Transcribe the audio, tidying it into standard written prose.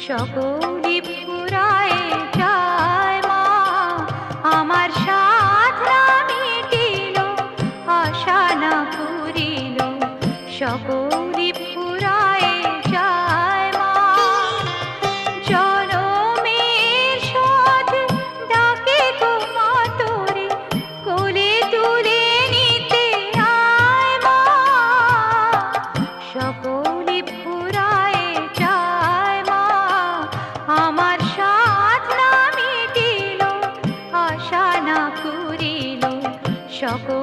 সকলি ফুরায় যায় মা, আমার সাধ না মিটিল, আশা না পুরিল, সকলি ফুরায় যায় মা। জনমের শোধ ডাকে গো মা তোরে, কোলে তুলে নিতে আয় মা, সকলি ফুরায় যায় মা, আমার সাধ না মিটিল, আশা না পুরিল, সকল